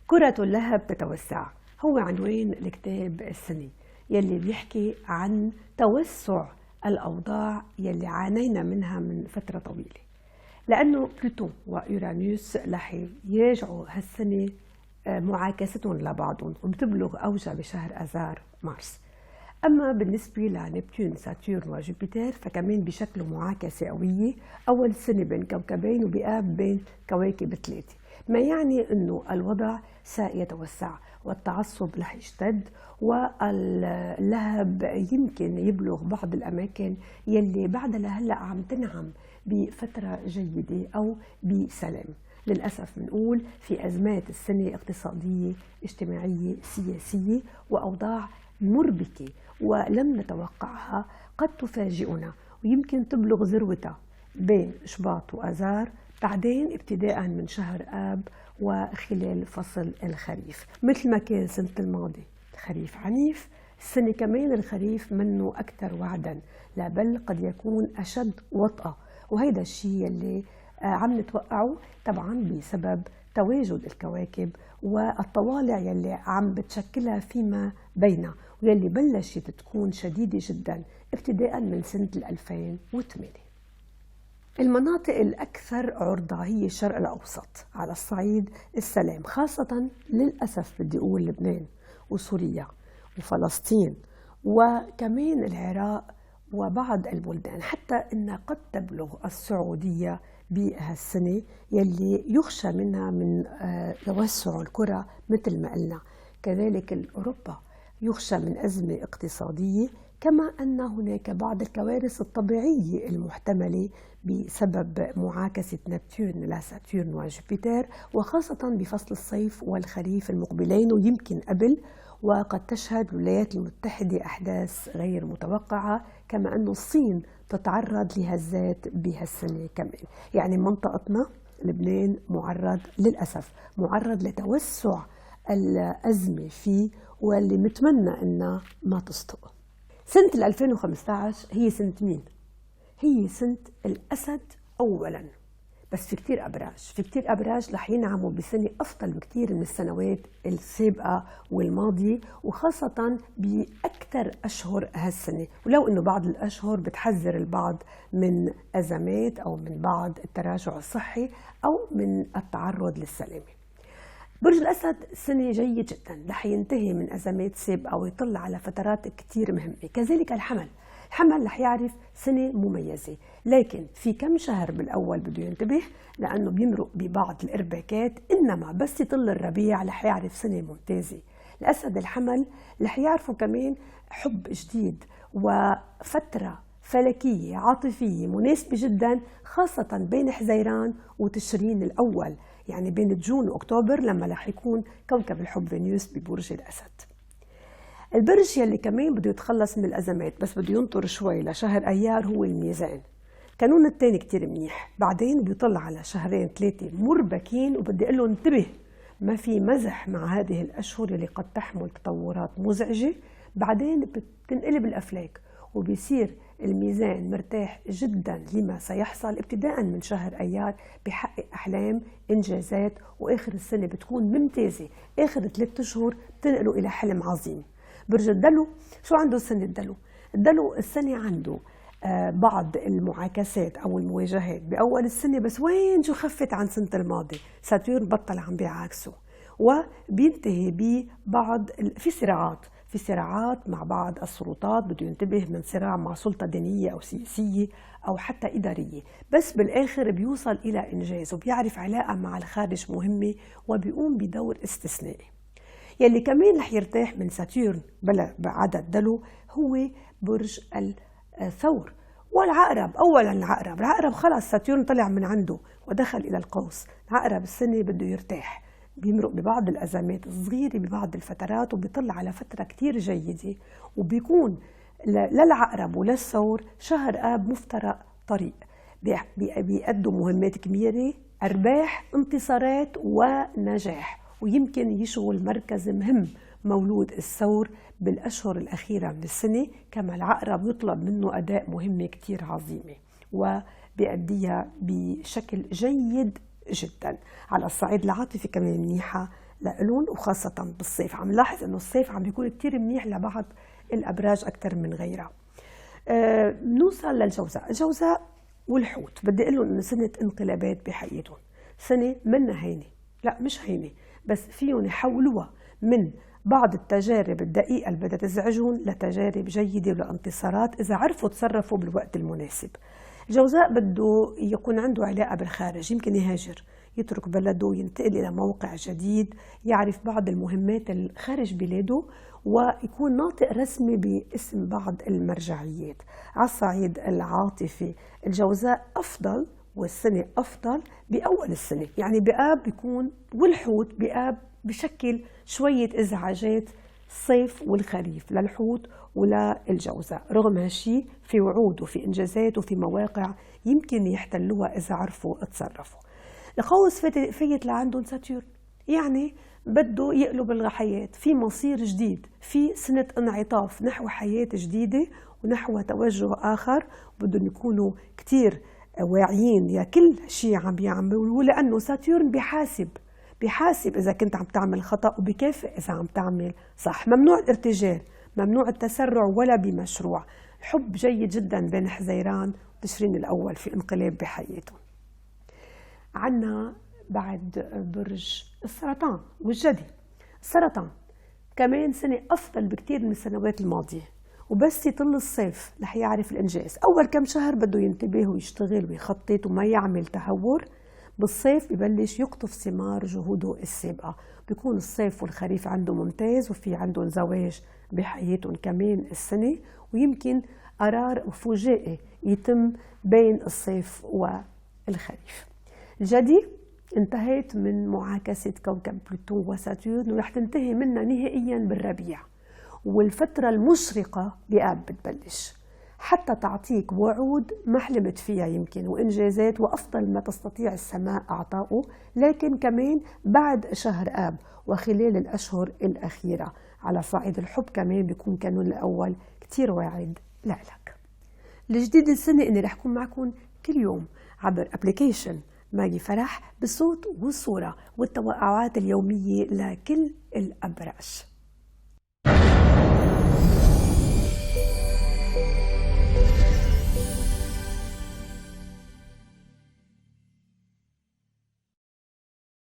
كرة اللهب تتوسع هو عنوان الكتاب السني يلي بيحكي عن توسع الأوضاع يلي عانينا منها من فترة طويلة، لأنه بلوتون ويورانوس رح يراجعوا هالسنة معاكستهم لبعضهم وبتبلغ أوجها بشهر آذار مارس. أما بالنسبة لنبتون ساتورن وجوبيتر فكمان بشكلوا معاكسة قوية أول سنة بين كوكبين وبقاب بين كواكب ثلاثة، ما يعني أنه الوضع سيتوسع والتعصب رح يشتد واللهب يمكن يبلغ بعض الأماكن يلي بعدها لهلأ عم تنعم بفترة جيدة أو بسلام. للأسف بنقول في أزمات السنة اقتصادية اجتماعية سياسية وأوضاع مربكة ولم نتوقعها قد تفاجئنا ويمكن تبلغ ذروتها بين شباط وآذار، بعدين ابتداء من شهر آب وخلال فصل الخريف. مثل ما كان سنة الماضي الخريف عنيف، السنة كمان الخريف منه أكثر وعدا، لا بل قد يكون أشد وطأة، وهيدا الشيء اللي عم نتوقعه طبعا بسبب تواجد الكواكب والطوالع يلي عم بتشكلها فيما بينها ويلي بلشت تكون شديدة جدا ابتداء من سنة 2008. المناطق الأكثر عرضة هي الشرق الأوسط على الصعيد السلام، خاصة للأسف بدي أقول لبنان وسوريا وفلسطين وكمان العراق وبعض البلدان، حتى إنها قد تبلغ السعودية بهالسنة يلي يخشى منها من توسع الكرة مثل ما قلنا. كذلك أوروبا يخشى من أزمة اقتصادية، كما أن هناك بعض الكوارث الطبيعية المحتملة بسبب معاكسة نبتون لساتورن وجوبيتر، وخاصة بفصل الصيف والخريف المقبلين ويمكن قبل. وقد تشهد الولايات المتحدة أحداث غير متوقعة، كما أن الصين تتعرض لهزات بهالسنة كمان. يعني منطقتنا لبنان معرض للأسف معرض لتوسع الأزمة فيه، واللي متمنى أنها ما تصدق. سنة 2015 هي سنة مين؟ هي سنة الأسد أولا، بس في كتير أبراج رح ينعموا بسنة أفضل بكتير من السنوات السابقة والماضية، وخاصة بأكثر أشهر هالسنة، ولو أنه بعض الأشهر بتحذر البعض من أزمات أو من بعض التراجع الصحي أو من التعرض للسلامة. برج الأسد سنة جيد جدا، رح ينتهي من أزمات سابقة ويطل على فترات كتير مهمة. كذلك الحمل رح يعرف سنة مميزة، لكن في كم شهر بالأول بده ينتبه لأنه بيمرق ببعض الإرباكات، إنما بس يطل الربيع رح يعرف سنة ممتازة. الأسد الحمل رح يعرفوا كمان حب جديد وفترة فلكية عاطفية مناسبة جدا، خاصة بين حزيران وتشرين الأول، يعني بين جون وأكتوبر لما رح يكون كوكب الحب فينوس ببرج الأسد. البرج يلي كمان بده يتخلص من الأزمات بس بده ينطر شوي لشهر أيار هو الميزان. كانون الثاني كتير منيح، بعدين بيطل على شهرين ثلاثة مربكين، وبدي أقول له انتبه، ما في مزح مع هذه الأشهر اللي قد تحمل تطورات مزعجة. بعدين بتنقلب الأفلاك وبيصير الميزان مرتاح جدا لما سيحصل ابتداء من شهر أيار، بحقق أحلام إنجازات، وآخر السنة بتكون ممتازة. آخر 3 أشهر بتنقلوا إلى حلم عظيم. برج الدلو شو عنده السنة الدلو؟ الدلو السنة عنده بعض المعاكسات أو المواجهات بأول السنة، بس وين شو خفت عن سنة الماضي، ساتورن بطل عم بيعاكسه، وبينتهي ببعض في صراعات مع بعض السلطات، بده ينتبه من صراع مع سلطة دينية أو سياسية أو حتى إدارية، بس بالآخر بيوصل إلى إنجاز وبيعرف علاقة مع الخارج مهمة وبيقوم بدور استثنائي. يلي كمان رح يرتاح من ساتورن بعدد دلو هو برج الثور والعقرب. أولا العقرب خلص ساتورن طلع من عنده ودخل إلى القوس. العقرب السنة بده يرتاح، بيمرق ببعض الأزمات الصغيرة ببعض الفترات، وبيطلع على فترة كتير جيدة، وبيكون للعقرب وللثور شهر آب مفترق طريق، بيأدوا مهمات كبيرة، أرباح، انتصارات ونجاح، ويمكن يشغل مركز مهم مولود الثور بالأشهر الأخيرة من السنة. كما العقرب يطلب منه أداء مهمة كتير عظيمة وبيأديها بشكل جيد جدا. على الصعيد العاطفي كمان منيحة، لإلهم، وخاصة بالصيف. عم نلاحظ إنه الصيف عم بيكون كتير منيح لبعض الأبراج أكثر من غيرها. بنوصل للجوزاء. الجوزاء والحوت بدي أقول لهم إنه سنة انقلابات بحياتهم، سنة منا هينة، لا مش هينة، بس فيهم يحولوها من بعض التجارب الدقيقة اللي بدها تزعجهم لتجارب جيدة ولانتصارات إذا عرفوا تصرفوا بالوقت المناسب. الجوزاء بده يكون عنده علاقة بالخارج، يمكن يهاجر، يترك بلده، ينتقل إلى موقع جديد، يعرف بعض المهمات خارج بلاده، ويكون ناطق رسمي باسم بعض المرجعيات. على الصعيد العاطفي الجوزاء أفضل والسنة أفضل بأول السنة، يعني بآب بيكون، والحوت بآب بشكل شوية إزعاجات الصيف والخريف للحوت وللجوزاء. رغم هالشي في وعود وفي إنجازات وفي مواقع يمكن يحتلوها إذا عرفوا اتصرفوا. القوس فايت لعندهم ساتيرن، يعني بده يقلب الحياة في مصير جديد، في سنة انعطاف نحو حياة جديدة ونحو توجه آخر. بدهم يكونوا كتير واعيين يا كل شيء عم بيعملوه، لأنه ساتيرن بيحاسب إذا كنت عم تعمل خطأ وبكافئ إذا عم تعمل صح. ممنوع الارتجال، ممنوع التسرع ولا بمشروع. الحب جيد جدا بين حزيران وتشرين الأول في انقلاب بحياتهم. عنا بعد برج السرطان والجدي. السرطان كمان سنة أفضل بكتير من السنوات الماضية، وبس يطل الصيف رح يعرف الإنجاز. أول كم شهر بده ينتبه ويشتغل ويخطط وما يعمل تهور. بالصيف ببلش يقطف ثمار جهوده السابقة. بيكون الصيف والخريف عنده ممتاز، وفي عندهم زواج بحياتهم كمان السنة، ويمكن قرار مفاجئ يتم بين الصيف والخريف. الجدي انتهت من معاكسة كوكب بلوتون وساتورن، ورح تنتهي منها نهائيا بالربيع، والفترة المشرقة بآب بتبلش، حتى تعطيك وعود ما حلمت فيها يمكن، وإنجازات وأفضل ما تستطيع السماء أعطائه. لكن كمان بعد شهر آب وخلال الأشهر الأخيرة على صعيد الحب كمان بيكون كانون الأول كتير واعد لإلك. الجديد السنة إني رح أكون معكم كل يوم عبر أبليكيشن ماجي فرح بالصوت والصورة والتوقعات اليومية لكل الأبراج.